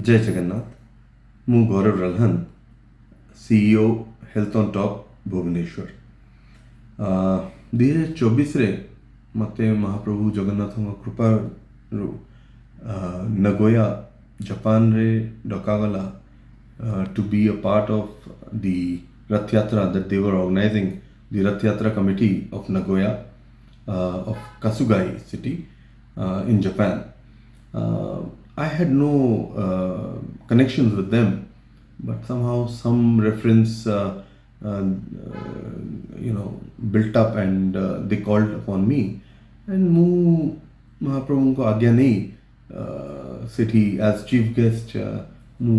जय जगन्नाथ मु Gaurav Ralhan CEO health on top Bhubaneswar 2024 रे मते महाप्रभु जगन्नाथ कृपा नगोया जापान रे डकागला to be a part of the Rath Yatra that they were organizing, the Rath Yatra committee of Nagoya, of Kasugai city in Japan. I had no connections with them, but somehow some reference, built up, and they called upon me. And mu Mahaprabhu ko agya nahi city as chief guest. ମୁଁ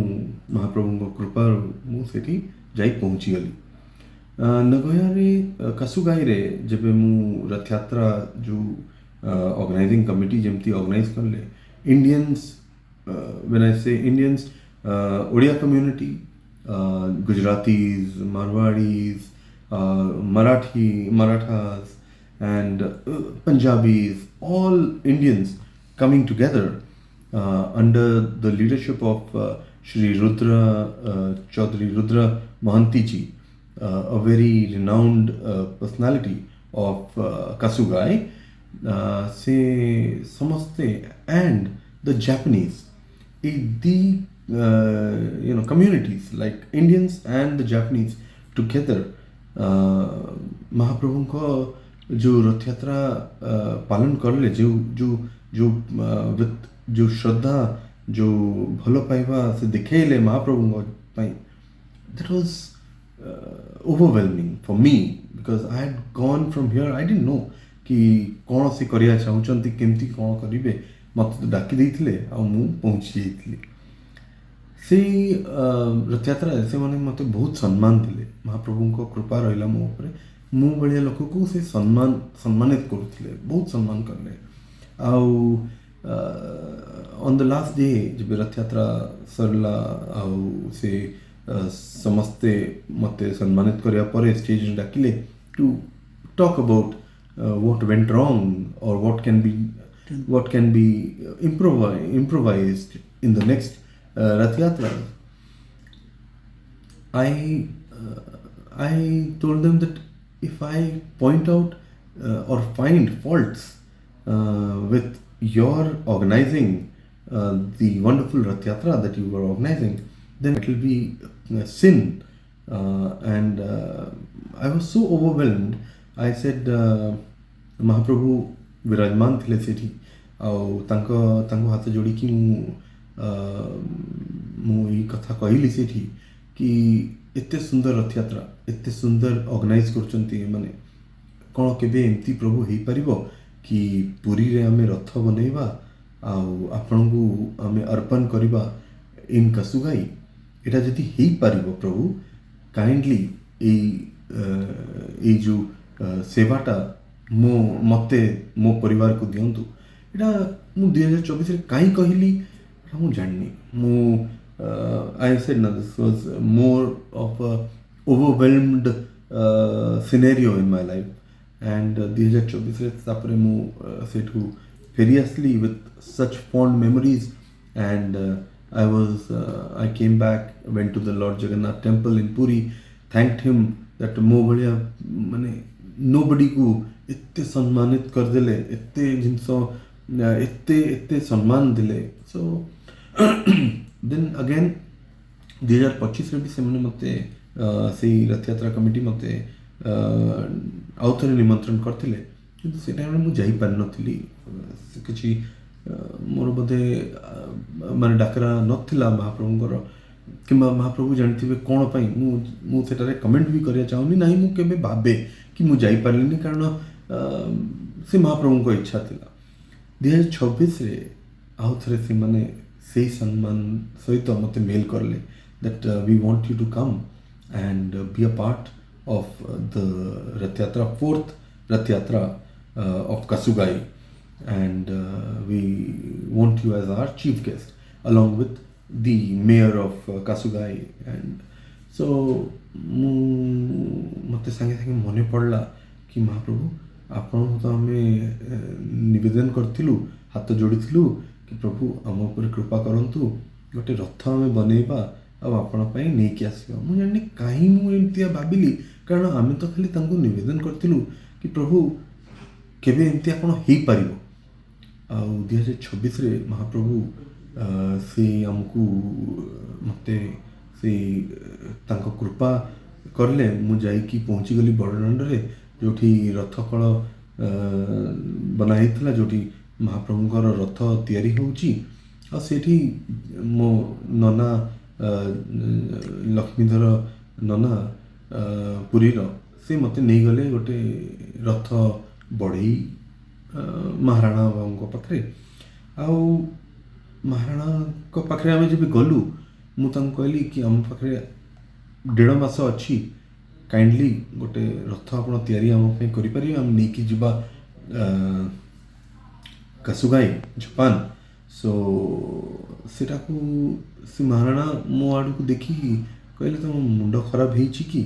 महाप्रभुଙ୍କ कृपाରୁ ମୁଁ ସେଠି ଯାଇ ପହଞ୍ଚିଗଲି। ନଗୋୟାରେ କାସୁଗାଇରେ ଯେବେ ମୁଁ ରଥଯାତ୍ରା ଯେଉଁ organising committee ଯେମିତି organise କଲେ Indians when I say Indians, Odia community, Gujaratis, Marwadis, Marathas and Punjabis, all Indians coming together under the leadership of Shri Rudra Chaudhary Rudra Mohanty ji, a very renowned personality of Kasugai, say Samaste, and the Japanese, the communities like Indians and the Japanese together, महाप्रभु को जो रथ यात्रा पालन करले जो श्रद्धा जो भलो पाइबा से दिखेले महाप्रभु ପାଇଁ, that was overwhelming for me because I had gone from here. I didn't know कि कौन से करिया चाहूचंती केमती कौन करिवे, मत तो डाकी देइथिले आ मु पहुंची जाइथिले से रथ यात्रा से माने मते बहुत सम्मान दिले। महाप्रभु को कृपा रहिला मो ऊपर, मु बलिया लोक को से सम्मानित करूथिले, बहुत सम्मान करले। आउ on the last day जब रथ यात्रा सरला आउ से समस्ते मते सम्मानित करिया परे स्टेज रे डाकिले to talk about what went wrong or what can be improvised in the next Rath Yatra. I told them that if I point out or find faults with your organizing the wonderful Rath Yatra that you were organizing, then it will be a sin. And I was so overwhelmed. I said, Mahaprabhu विराजमान ଥିଲେ ସେଠି ଆଉ ତାଙ୍କ ହାତ ଯୋଡ଼ିକି ମୁଁ ଏଇ କଥା କହିଲି ସେଠି कि एते सुंदर रथ यात्रा एते सुंदर ऑर्गेनाइज करचंती माने कोन केबे एमती प्रभु हेई परिबो कि पुरी रे हमें रथ बनेबा आउ आपनकु हमें अर्पण करिबा इन कसुगाई, एटा जति हेई परिबो प्रभु काइंडली ए जो सेवाटा मते मो परिवार को दियंतु। एटा मु 2024 रे काई कहली मु जाननी। मु I said no, this was more of a overwhelmed scenario in my life, and 2024 रे तापरे मु Sethu seriously with such fond memories, and I came back, went to the Lord Jagannath temple in Puri, thanked him that mo bhaliya mane nobody को इत्ते सम्मानित कर देले, इत्ते जिनसो इत्ते सम्मान दिले। So then again 2025 रे भी से मते से रथ यात्रा कमिटी मते आउ थरे निमंत्रण करथिले, किंतु से टाइम मु जाई पार नथिली। किछि मोर बदे माने डाकरा नथिला महाप्रभुଙ୍କର, किंबा महाप्रभु जानथिबे कोन पई मु सेटारे कमेंट भी करिया चाहूनी नाही। मु केबे भाबे कि मु जाई पारलिनी कारण से महाप्रभुଙ୍କ इच्छा थिला। 2026 रे आउ थरे से माने से सम्मान सहित मते मेल करले that we want you to come and be a part of the Rath Yatra, fourth Rath Yatra of Kasugai, and we want you as our chief guest along with the mayor of Kasugai. And so मते संगे संगे मने पड़ला कि महाप्रभु आपण तो हमें निवेदन करथिलु, हाथ जोड़िथिलु कि प्रभु आम ऊपर कृपा करंतु गोटे रथ आम बनइबा आपण नहीं आसवा मुझे जानी कहीं मुझे भाविली कारण आम तो खाली निवेदन करूँ कि प्रभु केवे एमती कौन हो पार आ 2026 महाप्रभु से आमको मत से तांको कृपा करले मु जाइकी पहुँची गली बड़दाण्ड जो रथ कल बनाई जो महाप्रभुंकर रथ तैयारी होउची आ सेठी मो नना लक्ष्मीधर नना पुरीर से मत नहीं गले गोटे रथ बढ़ई महाराणा बाबू पाखे आउ महाराणा पाखे आम जब गलु मुझे कहली कि आम पाखे 1.5 मास अच्छी काइंडली गोटे रथ आप तैयारी आम करें आम नहीं जीवा कासुगाई जापान सो सेटा को से महाराणा मो आड़ को देखी कहले तुम मुंड खराब हो कि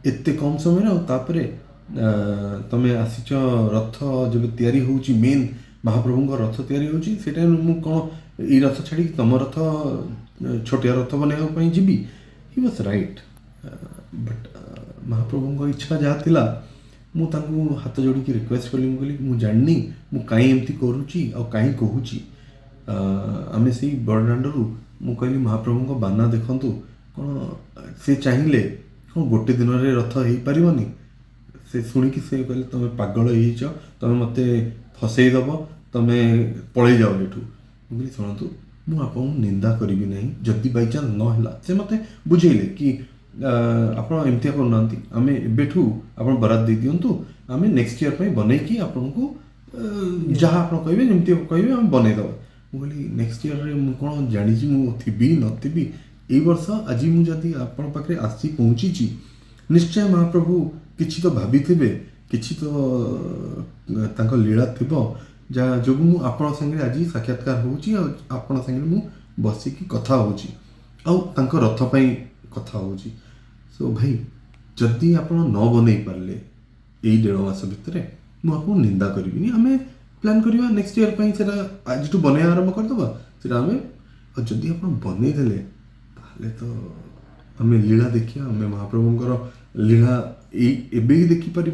एत कम समय तापरे तमें आसीच रथ जब तैयारी होची मेन महाप्रभु रथ तैयारी होची सेटा मु कौन ये रथ छाड़ी तुम रथ छोटिया रथ बनवाई जी ही वाज राइट बट महाप्रभु इच्छा जहाँ थिला मु तांको हाथ जोड़ी रिक्वेस्ट कली मुझे मुझे जाननी मु कहीं एमती करुच्ची आ कहीं कहूची आम से बड़दाण्डू मु कहली महाप्रभु को बाना देखंतु कौन से चाहिए कौन गोटे दिन में रथ हो पारनी से शुणिकी से कहले तुम पागल हो तुम मत फसईदब तुम पलि जाओ ये कहली शुणु मुझे निंदा करी ना जदि बाई चान्स ना से मत बुझेले कि आप एमती करना आम एबेठू आप बराद दे दिंतु आम नेक्स्ट ईयर बनईकी आपन को जहाँ आप कहे जमी कहे आम बनईदे मुझे नेक्स्ट ईयर मुझे कौन जानी थी नी ये वर्ष आज मुझे आपण पाखे आसी पहुँची निश्चय महाप्रभु किछि तो भाभी थे किछि तो लीला थी जहाँ जो आपण संगे आज साक्षात्कार होची आपण संगे मु बसिकी कथा होची आउ रथ पाई कथा होची सो भाई जदि आप न बनई पारे यही 1.5 मास भितर मुझे निंदा करी आम प्लान करवा नेक्स्ट ईयर पर से आज बनवा आरंभ करदे से आम जदि आप बनईदे तो आम लीला देखिया आम महाप्रभुंर लीला एबे ही देखिपर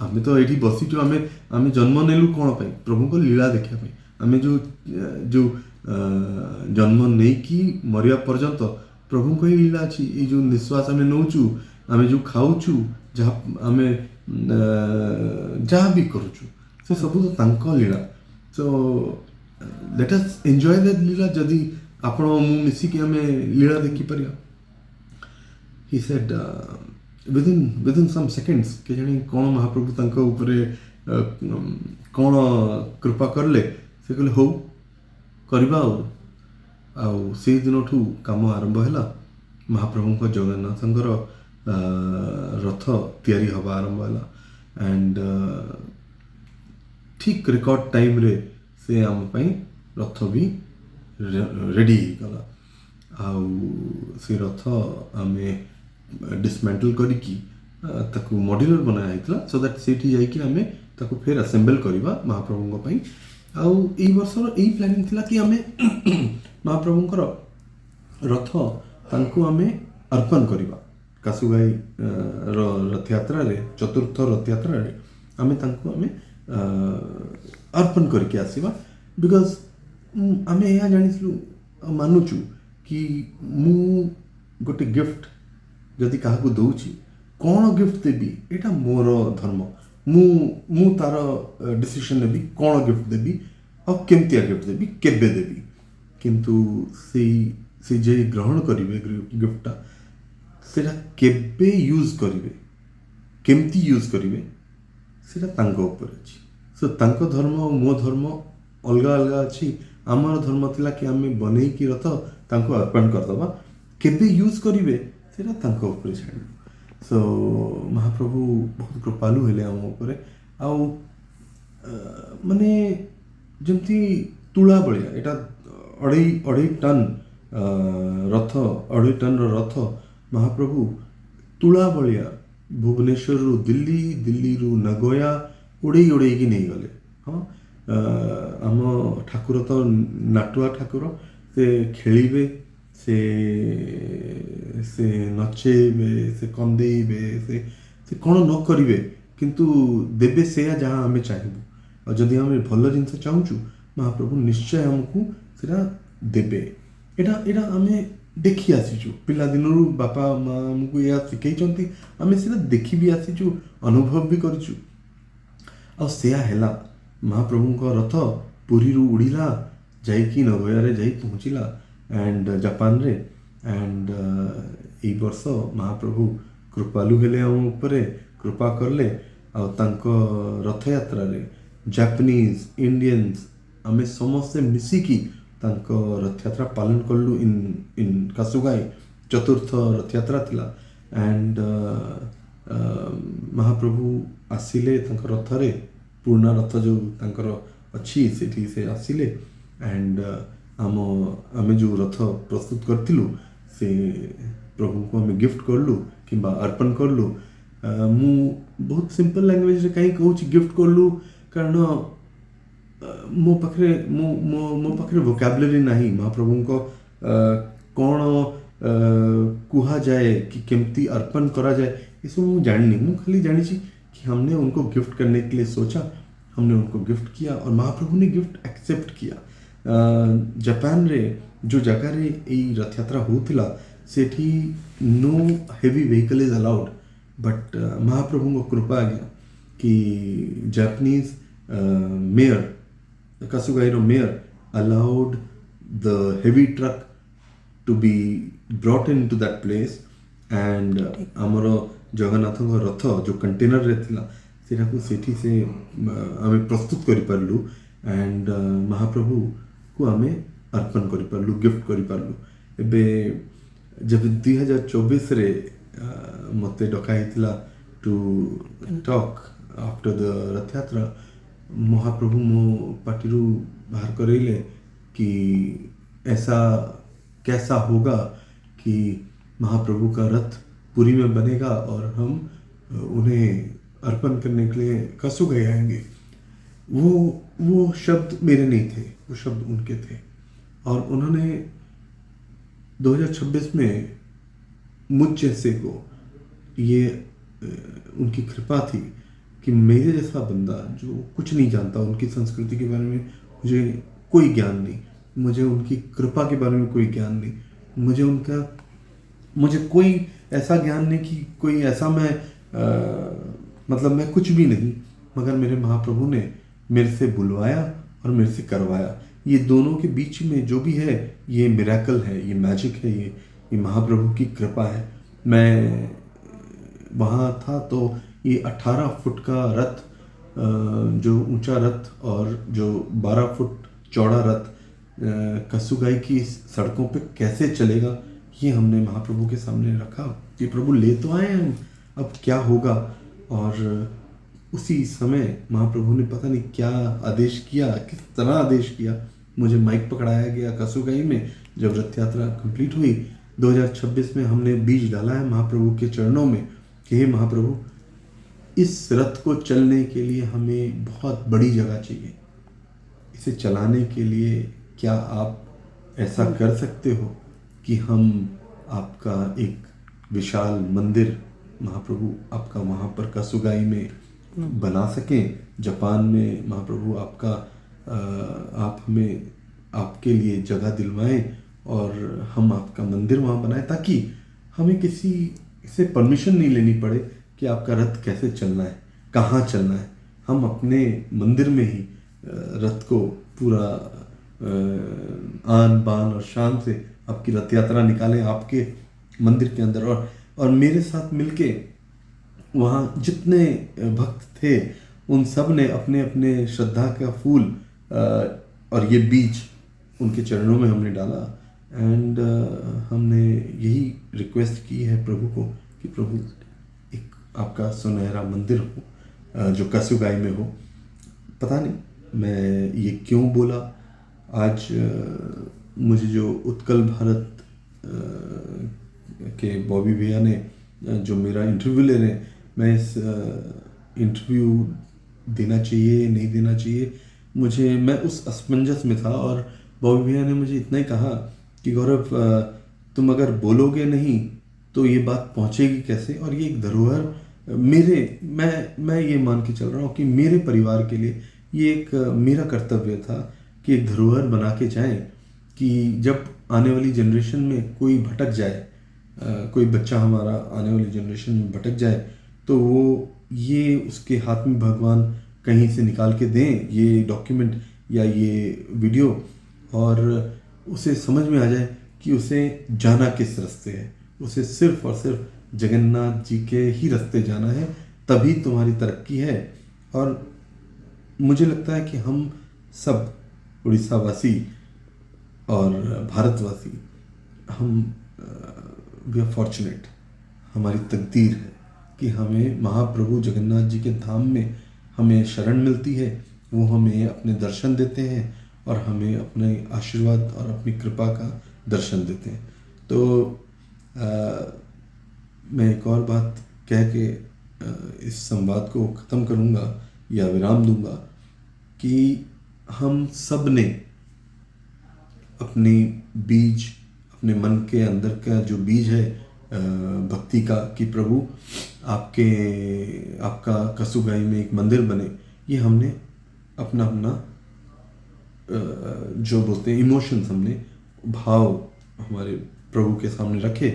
आम तो ये बसीचु आम आम जन्म नेलु कौन पाई प्रभु को लीला देखापी आम जो जो जन्म नहीं कि मरिया पर्यंत प्रभु को ही लीला अच्छी ये जो निश्वास आम नौचु आम जो खाऊचु जहाँ आम जहाँ भी करुचु से सब तो तांको लीला so let us enjoy that leela जदि आपण मु मिसिकी आम लीला देखिपर he said within some seconds के जानी कौन महाप्रभु तांको ऊपरे कौन कृपा करले से कहले हो करबा आउ से दिन काम आरंभ है महाप्रभु को जगन्नाथंकर रथ तैयारी हवा आरंभ है एंड ठीक रिकॉर्ड टाइम रे से आम रथ भी रेडी गला आउ से रथ आमे डिसमेंटल करिकी ताकू मॉड्यूलर बनाया सो दैट सेठी जाइए आम ताकू फिर असेंबल करवा महाप्रभु आउ ए वर्षर यही प्लानिंग थिला कि आम महाप्रभुंकर रथ तांको आम अर्पण करवा कासुगाई रथ यात्रा रे चतुर्थ रथ यात्रा रे आम तांको आम अर्पण करके आसीबा बिकॉज आम यह जानिलु मानुचु कि मु गोटे गिफ्ट जदि क्या दौची कौन गिफ्ट देवी यहाँ मोर धर्म मु तार डिसीजन नेबी कौन गिफ्ट देवी और केमतिया गिफ्ट देवी केबे देवी किंतु से जे ग्रहण करेंगे गिफ्टा से केबे यूज करेंगे केमती यूज करेंगे से ऊपर अच्छी सो तांको धर्म और मो धर्म अलग अलग अच्छी आमर धर्म थिला कि आम बनईकी रथ तांको अर्पण करदबा केबे यूज करेंगे से ऊपर छाड़ सो महाप्रभु बहुत कृपालु हेले आम उपरे आउ माने जमती तुला बलिया एटा 2.5 टन रथ 2.5 टन रथ महाप्रभु तुला बलिया भुवनेश्वर रु दिल्ली दिल्ली रु नगोया उड़े की नहीं गले हाँ आम ठाकुर तो नाटुआ ठाकुर से खेलिबे ସେ ସେ ନଚେଇବେ, ସେ କନ୍ଦେଇବେ, ସେ କ'ଣ ନ କରିବେ, କିନ୍ତୁ ଦେବେ ସେୟା ଯାହା ଆମେ ଚାହିଁବୁ। ଆଉ ଯଦି ଆମେ ଭଲ ଜିନିଷ ଚାହୁଁଛୁ, ମହାପ୍ରଭୁ ନିଶ୍ଚୟ ଆମକୁ ସେଟା ଦେବେ। ଏଇଟା ଆମେ ଦେଖି ଆସିଛୁ ପିଲାଦିନରୁ, ବାପା ମା ଆମକୁ ଏହା ଶିଖେଇଛନ୍ତି, ଆମେ ସେଟା ଦେଖି ବି ଆସିଛୁ, ଅନୁଭବ ବି କରିଛୁ। ଆଉ ସେୟା ହେଲା। ମହାପ୍ରଭୁଙ୍କ ରଥ ପୁରୀରୁ ଉଡ଼ିଲା, ଯାଇକି ନଗୋୟାରେ ଯାଇ ପହଞ୍ଚିଲା ଆଣ୍ଡ ଜାପାନରେ। ଆଣ୍ଡ ଏଇ ବର୍ଷ ମହାପ୍ରଭୁ କୃପାଲୁ ହେଲେ ଆମ ଉପରେ, କୃପା କଲେ। ଆଉ ତାଙ୍କ ରଥଯାତ୍ରାରେ ଜାପାନିଜ, ଇଣ୍ଡିଆନ୍ସ, ଆମେ ସମସ୍ତେ ମିଶିକି ତାଙ୍କ ରଥଯାତ୍ରା ପାଳନ କଲୁ ଇନ୍ କାସୁଗାଇ। ଚତୁର୍ଥ ରଥଯାତ୍ରା ଥିଲା। ଆଣ୍ଡ ମହାପ୍ରଭୁ ଆସିଲେ ତାଙ୍କ ରଥରେ, ପୁରୁଣା ରଥ ଯେଉଁ ତାଙ୍କର ଅଛି ସେଠି ସେ ଆସିଲେ। ଆଣ୍ଡ ଆମେ ଯେଉଁ ରଥ ପ୍ରସ୍ତୁତ କରିଥିଲୁ ସେ ପ୍ରଭୁଙ୍କୁ ଆମେ ଗିଫ୍ଟ କଲୁ କିମ୍ବା ଅର୍ପଣ କଲୁ। ମୁଁ ବହୁତ ସିମ୍ପଲ ଲାଙ୍ଗୁଏଜରେ କାହିଁ କହୁଛି ଗିଫ୍ଟ କଲୁ, କାରଣ ମୋ ପାଖରେ ଭୋକାବୁଲାରୀ ନାହିଁ ମହାପ୍ରଭୁଙ୍କ କ'ଣ କୁହାଯାଏ कि केमती अर्पण करा जाए, ये सब मैं जाननी। मैं खाली जानी ची कि हमने उनको गिफ्ट करने के लिए सोचा, हमने उनको गिफ्ट किया और महाप्रभु ने गिफ्ट एक्सेप्ट किया। जापान रे जो जगह रे यही रथ यात्रा होता सेठी no heavy vehicle is allowed, but Mahaprabhu को कृपा आ गया कि जापानीज मेयर, कासुगाइरो mayor allowed the heavy truck to be brought into that place and ଆମର ଜଗନ୍ନାଥଙ୍କ ରଥ ଯେଉଁ କଣ୍ଟେନରରେ ଥିଲା ସେଟାକୁ ସେଠି ସେ ଆମେ ପ୍ରସ୍ତୁତ କରିପାରିଲୁ ଆଣ୍ଡ ମହାପ୍ରଭୁକୁ ଆମେ ଅର୍ପଣ କରିପାରିଲୁ, ଗିଫ୍ଟ କରିପାରିଲୁ। ଏବେ ଯେବେ 2024ରେ ମୋତେ ଡକା ହେଇଥିଲା to talk after the Rathyatra, Mahaprabhu मो पाटिरू बाहर करेले कि ऐसा कैसा होगा कि महाप्रभु का रथ पुरी में बनेगा और हम उन्हें अर्पण करने के लिए कासुगाई आएंगे। वो शब्द मेरे नहीं थे, वो शब्द उनके थे। और उन्होंने 2026 में मुझ जैसे को ये उनकी कृपा थी कि मेरे जैसा बंदा जो कुछ नहीं जानता, उनकी संस्कृति के बारे में मुझे कोई ज्ञान नहीं, मुझे उनकी कृपा के बारे में कोई ज्ञान नहीं, मुझे कोई ऐसा ज्ञान नहीं कि कोई ऐसा मैं मतलब मैं कुछ भी नहीं, मगर मेरे महाप्रभु ने मेरे से बुलवाया और मेरे से करवाया। ये दोनों के बीच में जो भी है ये मिरेकल है, ये मैजिक है, ये महाप्रभु की कृपा है। मैं वहाँ था तो ये 18 फुट का रथ, जो ऊंचा रथ और जो 12 फुट चौड़ा रथ कासुगाई की सड़कों पे कैसे चलेगा, ये हमने महाप्रभु के सामने रखा कि प्रभु ले तो आए हम, अब क्या होगा। और उसी समय महाप्रभु ने पता नहीं क्या आदेश किया, किस तरह आदेश किया, मुझे माइक पकड़ाया गया कासुगाई में। जब रथ यात्रा कंप्लीट हुई 2026 में, हमने बीज डाला है महाप्रभु के चरणों में कि हे महाप्रभु, इस रथ को चलने के लिए हमें बहुत बड़ी जगह चाहिए, इसे चलाने के लिए क्या आप ऐसा कर सकते हो कि हम आपका एक विशाल मंदिर महाप्रभु आपका वहाँ पर कासुगाई में बना सकें। जापान में महाप्रभु आपका आप हमें आपके लिए जगह दिलवाएं और हम आपका मंदिर वहाँ बनाएं, ताकि हमें किसी से परमिशन नहीं लेनी पड़े कि आपका रथ कैसे चलना है, कहाँ चलना है। हम अपने मंदिर में ही रथ को पूरा आन बान और शान से आपकी रथ यात्रा निकालें आपके मंदिर के अंदर। और मेरे साथ मिलके वहाँ जितने भक्त थे उन सब ने अपने अपने श्रद्धा का फूल और ये बीज उनके चरणों में हमने डाला। एंड हमने यही रिक्वेस्ट की है प्रभु को कि प्रभु एक आपका सुनहरा मंदिर हो जो कासुगाई में हो। पता नहीं मैं ये क्यों बोला। आज मुझे जो उत्कल भारत के बॉबी भैया ने जो मेरा इंटरव्यू ले रहे हैं, मैं इस इंटरव्यू देना चाहिए नहीं देना चाहिए, मैं उस असमंजस में था। और बॉबी भैया ने मुझे इतना ही कहा कि गौरव तुम अगर बोलोगे नहीं तो ये बात पहुंचेगी कैसे। और ये एक धरोहर मेरे मैं ये मान के चल रहा हूँ कि मेरे परिवार के लिए ये एक मेरा कर्तव्य था कि एक धरोहर बना के जाएं, कि जब आने वाली जनरेशन में कोई भटक जाए, कोई बच्चा हमारा आने वाली जनरेशन में भटक जाए, तो वो ये उसके हाथ में भगवान कहीं से निकाल के दें ये डॉक्यूमेंट या ये वीडियो, और उसे समझ में आ जाए कि उसे जाना किस रास्ते है। उसे सिर्फ और सिर्फ जगन्नाथ जी के ही रास्ते जाना है, तभी तुम्हारी तरक्की है। और मुझे लगता है कि हम सब उड़ीसावासी और भारतवासी, हम वी आर फॉर्चुनेट, हमारी तकदीर है कि हमें महाप्रभु जगन्नाथ जी के धाम में हमें शरण मिलती है। वो हमें अपने दर्शन देते हैं और हमें अपने आशीर्वाद और अपनी कृपा का दर्शन देते हैं। तो मैं एक और बात कह के इस संवाद को ख़त्म करूँगा या विराम दूंगा कि हम सब ने अपनी बीज, अपने मन के अंदर का जो बीज है भक्ति का, कि प्रभु आपका कसुगाई में एक मंदिर बने, ये हमने अपना अपना जो बोलते हैं इमोशंस, हमने भाव हमारे प्रभु के सामने रखे।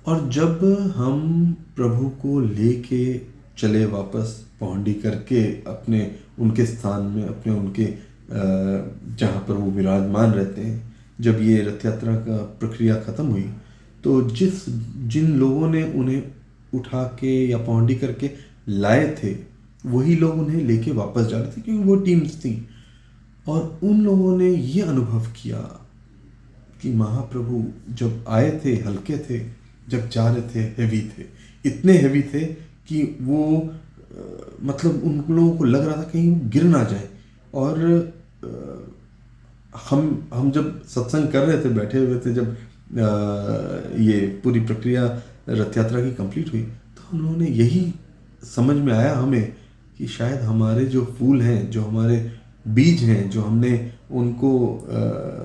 और जब हम प्रभु को लेके चले वापस पौंडी करके अपने उनके स्थान में, अपने उनके जहाँ पर वो विराजमान रहते हैं, जब ये रथ यात्रा का प्रक्रिया ख़त्म हुई, तो जिन लोगों ने उन्हें उठा के या पौंडी करके लाए थे, वही लोग उन्हें लेके वापस जा रहे थे, क्योंकि वो टीम्स थी। और उन लोगों ने ये अनुभव किया कि महाप्रभु जब आए थे हल्के थे, जब जा रहे थे हेवी थे, इतने हेवी थे कि वो मतलब उन लोगों को लग रहा था कहीं वो गिर ना जाए। और हम जब सत्संग कर रहे थे, बैठे हुए थे, जब ये पूरी प्रक्रिया रथ यात्रा की कंप्लीट हुई, तो उन्होंने यही समझ में आया हमें कि शायद हमारे जो फूल हैं, जो हमारे बीज हैं, जो हमने उनको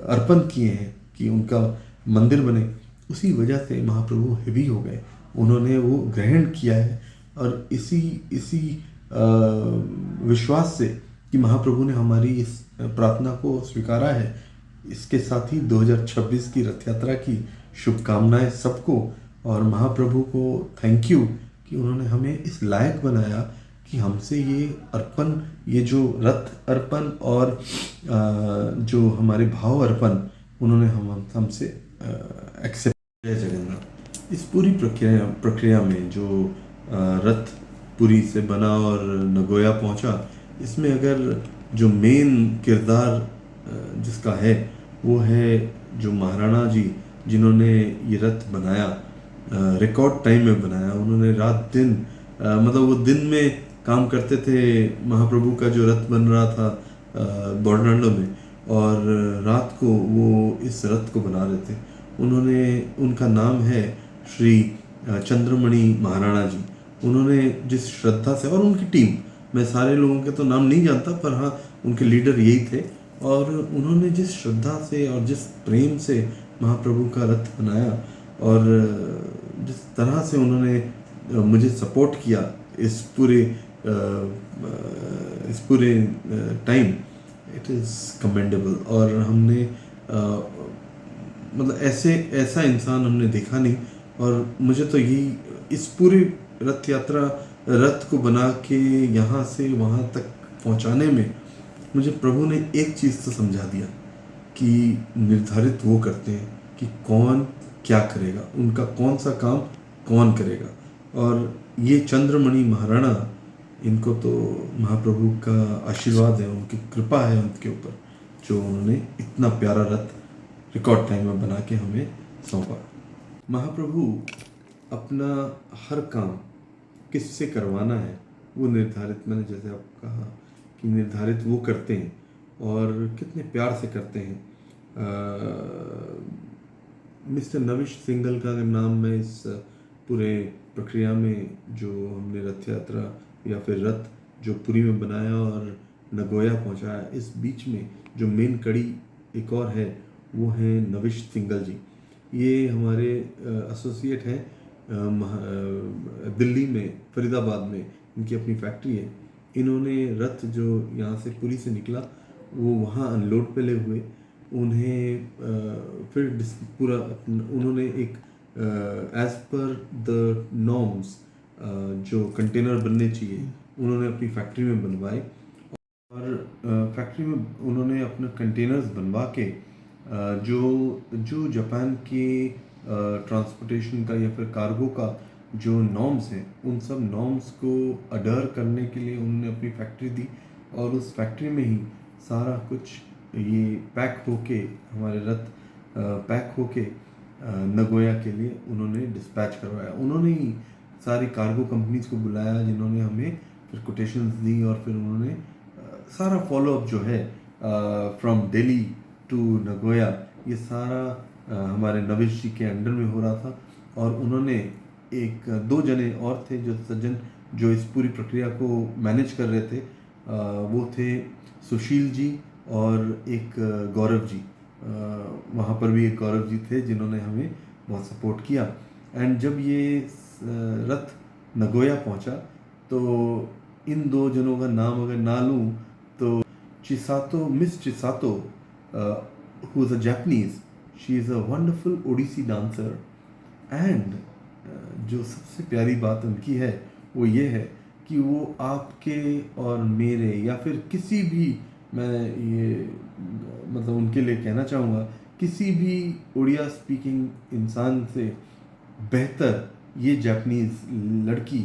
अर्पण किए हैं कि उनका मंदिर बने, उसी वजह से महाप्रभु हेवी हो गए। उन्होंने वो ग्रहण किया है। और इसी विश्वास से कि महाप्रभु ने हमारी इस प्रार्थना को स्वीकारा है, इसके साथ ही 2026 की रथ यात्रा की शुभकामनाएं सबको। और महाप्रभु को थैंक यू कि उन्होंने हमें इस लायक बनाया कि हमसे ये अर्पण, ये जो रथ अर्पण और जो हमारे भाव अर्पण उन्होंने हमसे एक्सेप्ट किया। जगन्नाथ इस पूरी प्रक्रिया में जो रथ पुरी से बना और नगोया पहुंचा, इसमें अगर जो मेन किरदार जिसका है वो है जो महाराणा जी, जिन्होंने ये रथ बनाया, रिकॉर्ड टाइम में बनाया। उन्होंने रात दिन मतलब वो दिन में काम करते थे, महाप्रभु का जो रथ बन रहा था बॉर्डरलैंडो में, और रात को वो इस रथ को बना रहे थे। उनका नाम है श्री चंद्रमणि महाराणा जी। उन्होंने जिस श्रद्धा से, और उनकी टीम, मैं सारे लोगों के तो नाम नहीं जानता, पर हाँ उनके लीडर यही थे, और उन्होंने जिस श्रद्धा से और जिस प्रेम से महाप्रभु का रथ बनाया, और जिस तरह से उन्होंने मुझे सपोर्ट किया इस पूरे टाइम, इट इज़ कमेंडेबल। और हमने मतलब ऐसा इंसान हमने देखा नहीं। और मुझे तो यही, इस पूरी रथ यात्रा, रथ को बना के यहाँ से वहाँ तक पहुँचाने में मुझे प्रभु ने एक चीज़ तो समझा दिया कि निर्धारित वो करते हैं कि कौन क्या करेगा, उनका कौन सा काम कौन करेगा। और ये चंद्रमणि महाराणा, इनको तो महाप्रभु का आशीर्वाद है, उनकी कृपा है उनके ऊपर, जो उन्होंने इतना प्यारा रथ रिकॉर्ड टाइम में बना के हमें सौंपा। महाप्रभु अपना हर काम किससे करवाना है वो निर्धारित, मैंने जैसे आपको कहा कि निर्धारित वो करते हैं, और कितने प्यार से करते हैं। मिस्टर नविश सिंगल का अगर नाम मैं इस पूरे प्रक्रिया में, जो हमने रथ यात्रा या फिर रथ जो पुरी में बनाया और नगोया पहुंचाया, इस बीच में जो मेन कड़ी एक और है, वो है नविश सिंगल जी। ये हमारे एसोसिएट हैं दिल्ली में, फरीदाबाद में इनकी अपनी फैक्ट्री है। इन्होंने रथ जो यहाँ से पुरी से निकला वो वहाँ अनलोड पे ले हुए, उन्हें फिर पूरा उन्होंने एक एज पर द नॉर्म्स जो कंटेनर बनने चाहिए उन्होंने अपनी फैक्ट्री में बनवाए, और फैक्ट्री में उन्होंने अपने कंटेनर्स बनवा के जो जो जापान के ट्रांसपोर्टेशन का या फिर कार्गो का जो नॉर्म्स हैं उन सब नॉर्म्स को अडर करने के लिए उन्होंने अपनी फैक्ट्री दी, और उस फैक्ट्री में ही सारा कुछ ये पैक होके हमारे रथ पैक होके नगोया के लिए उन्होंने डिस्पैच करवाया। उन्होंने ही सारी कार्गो कंपनीज को बुलाया जिन्होंने हमें फिर कोटेशंस दी, और फिर उन्होंने सारा फॉलोअप जो है फ्रॉम दिल्ली टू नगोया ये सारा हमारे नविश जी के अंडर में हो रहा था। और उन्होंने एक दो जने और थे जो सज्जन जो इस पूरी प्रक्रिया को मैनेज कर रहे थे, वो थे सुशील जी और एक गौरव जी। वहाँ पर भी एक गौरव जी थे जिन्होंने हमें बहुत सपोर्ट किया। एंड जब ये रथ नगोया पहुँचा तो इन दो जनों का नाम अगर ना लूँ तो miss चिसातो, who is a Japanese, she is a wonderful Odissi dancer, and जो सबसे प्यारी बात उनकी है वो ये है कि वो आपके और मेरे या फिर किसी भी, मैं ये मतलब उनके लिए कहना चाहूँगा, किसी भी उड़िया स्पीकिंग इंसान से बेहतर ये जापानीज़ लड़की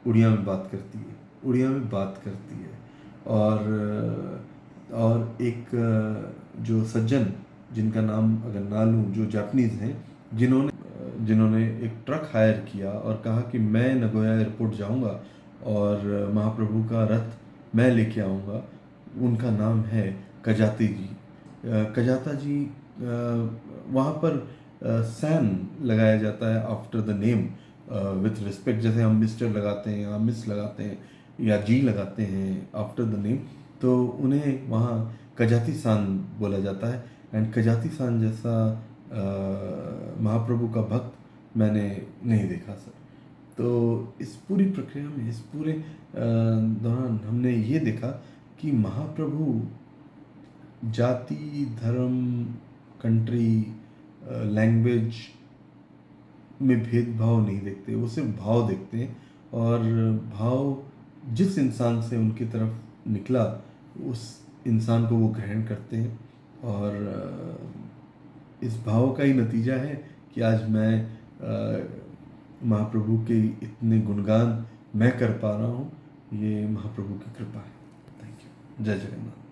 उड़िया में बात करती है, उड़िया में बात करती है। और एक जो सज्जन जिनका नाम अगर ना लूँ जो जापानीज़ हैं जिन्होंने एक ट्रक हायर किया और कहा कि मैं नगोया एयरपोर्ट जाऊंगा और महाप्रभु का रथ मैं लेके आऊँगा, उनका नाम है कजाती जी। कजाता जी वहाँ पर सैन लगाया जाता है after the name with respect, जैसे हम मिस्टर लगाते हैं या मिस लगाते हैं या जी लगाते हैं आफ्टर द नेम, तो उन्हें वहाँ कजाती सान बोला जाता है। एंड कजाती सान जैसा महाप्रभु का भक्त मैंने नहीं देखा सर। तो इस पूरी प्रक्रिया में, इस पूरे दौरान हमने ये देखा कि महाप्रभु जाति, धर्म, कंट्री, लैंग्वेज में भेदभाव नहीं देखते, वो सिर्फ भाव देखते हैं, और भाव जिस इंसान से उनकी तरफ निकला उस इंसान को वो ग्रहण करते हैं। और इस भाव का ही नतीजा है कि आज मैं महाप्रभु के इतने गुणगान मैं कर पा रहा हूँ, ये महाप्रभु की कृपा है। Thank you. जय जगन्नाथ।